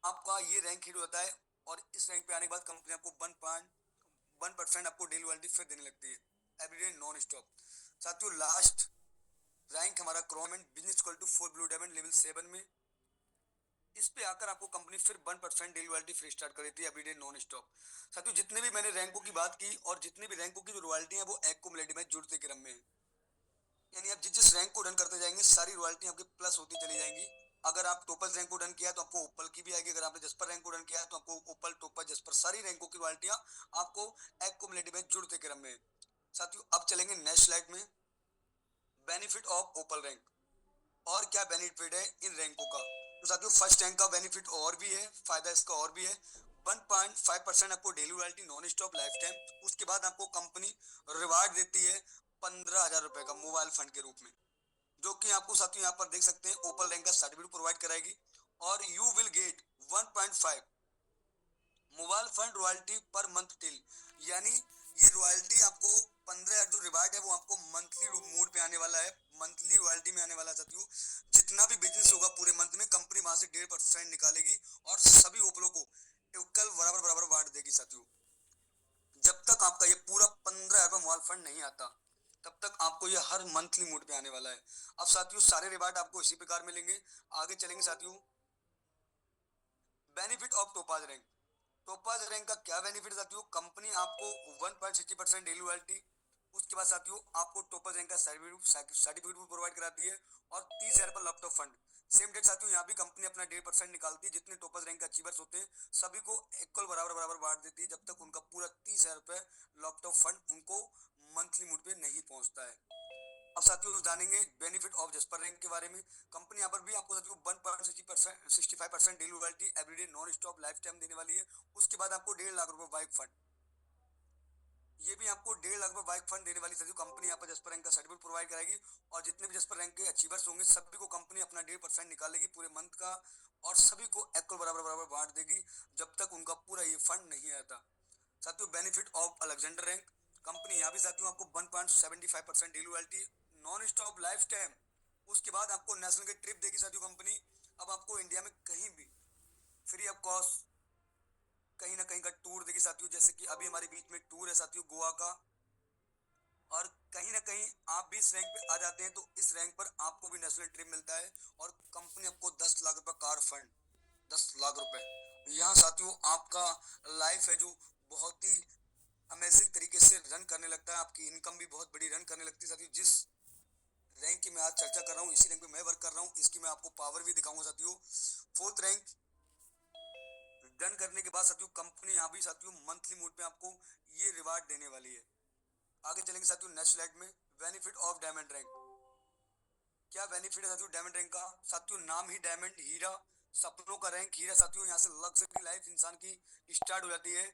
आपका ये rank hit होता है और इस रैंक पे आने के बाद कंपनी आपको 1.1% आपको डेली रॉयल्टी फिर देने लगती है एवरीडे नॉन स्टॉप। साथियों लास्ट रैंक हमारा chrome and business equal to 4 blue diamond level 7 में। इस पे आकर आपको कंपनी फिर 1% डेली रॉयल्टी फ्री स्टार्ट कर देती है एवरीडे नॉन स्टॉप। साथियों जितने भी मैंने रैंकों की बात की और जितने भी रैंकों की जो रॉयल्टी है वो एक्युमुलेटिव में जुड़ते क्रम में है। यानी आप जिस जिस रैंक को डन करते जाएंगे सारी रॉयल्टी आपकी प्लस होती चली जाएंगी। अगर आप टोपल रैंक को डन किया तो आपको ओपल की भी आएगी, अगर आपने जस्पर रैंक को डन किया तो आपको ओपल टोपल जस्पर सारी रैंकों की रॉयल्टियां आपको एक्युमुलेटिव में जुड़ते क्रम में। साथियों अब चलेंगे नेक्स्ट स्लाइड में, बेनिफिट ऑफ ओपल रैंक और क्या बेनिफिट है इन रैंकों का। तो साथियों फर्स्ट रैंक का बेनिफिट और भी है, फायदा इसका और भी है। 1.5% आपको daily royalty non stop life time. उसके बाद आपको कंपनी रिवार्ड देती है 15,000 रुपए का मोबाइल फंड के रूप में, जो कि आपको साथियों यहाँ पर देख सकते हैं ओपल रैंक का सर्टिफिकेट प्रोवाइड कराएगी। और you will get 1.5 mobile fund royalty per month till, यानी ये रॉयल्टी आपको 15,000 जो रिवार्ड है वो आपको मंथली मोड पे आने वाला है, मंथली रॉयल्टी में आने वाला है साथियों। जितना भी बिजनेस होगा पूरे मंथ में कंपनी वहां से 1.5% निकालेगी और सभी ओपलो को इक्वल बराबर बराबर बांट देगी साथियों। जब तक आपका ये पूरा 15,000 का मोबाइल फंड नहीं आता तब तक आपको ये हर मंथली मोड पे आने वाला है। अब साथियों सारे रिवार्ड आपको इसी प्रकार मिलेंगे। आगे चलेंगे साथियों, benefit of topaz rank. Topaz rank का क्या बेनिफिट है साथियों, कंपनी आपको 1.60% डेली रॉयल्टी, उसके बाद साथियों आपको टोपाज रैंक का सर्टिफिकेट भी प्रोवाइड कराती है और 30,000 पर लैपटॉप फंड। सेम डेट साथियों यहाँ भी कंपनी अपना 1.5% निकालती है, जितने टोपाज रैंक का अचीवर्स होते हैं सभी को इक्वल बराबर बराबर बांट देती है, जब तक उनका पूरा 30,000 रुपए लैपटॉप फंड उनको मंथली मोड पे नहीं पहुंचता है। अब साथियों जानेंगे बेनिफिट ऑफ जस्पर रैंक के बारे में। कंपनी यहाँ पर भी आपको साथियों 1.65% daily royalty everyday non stop life time देने वाली है। उसके बाद आपको 1.5 लाख रुपए बाइक फंड, ये भी आपको 1.5 लाख रुपए बाइक फंड देने वाली साथियों कंपनी यहाँ पर जस्पर रैंक का सर्टिफिकेट प्रोवाइड कराएगी। और जितने भी जस्पर रैंक के अचीवर्स होंगे सभी को कंपनी अपना 1.5% निकालेगी पूरे मंथ का और सभी को इक्वल बराबर बराबर बांट देगी जब तक उनका पूरा ये फंड नहीं आता। साथियों benefit of Alexander rank, company यहाँ भी साथियों आपको 1.75% daily royalty non stop life time. उसके बाद आपको नेशनल की ट्रिप देगी साथियों कंपनी। अब आपको इंडिया में कहीं भी फ्री ऑफ कॉस्ट कहीं ना कहीं का टूर देगी साथियों, जैसे कि अभी हमारे बीच में टूर है साथियों गोवा का। और कहीं ना कहीं आप भी इस रैंक पे आ जाते हैं तो इस रैंक पर आपको भी नेशनल ट्रिप मिलता है और कंपनी आपको 10 लाख रुपए कार फंड, 10 लाख रुपए। यहाँ साथियों आपका लाइफ है जो बहुत ही अमेजिंग तरीके से रन करने लगता है, आपकी इनकम भी बहुत बड़ी रन करने लगती है साथियों। जिस रैंक की मैं आज चर्चा कर रहा हूँ इसी रैंक पे मैं वर्क कर रहा हूँ, इसकी मैं आपको पावर भी दिखाऊंगा साथियों। फोर्थ रैंक डन करने के बाद साथियों कंपनी यहाँ भी साथियों मंथली मोड पे आपको ये रिवार्ड देने वाली है। आगे चलेंगे साथियों नेक्स्ट स्लाइड में, बेनिफिट ऑफ डायमंड रैंक। क्या बेनिफिट है साथियों डायमंड रैंक का, साथियों नाम ही डायमंड हीरा, सपनों का रैंक हीरा साथियों। यहाँ से लग्जरी लाइफ इंसान की स्टार्ट हो जाती है।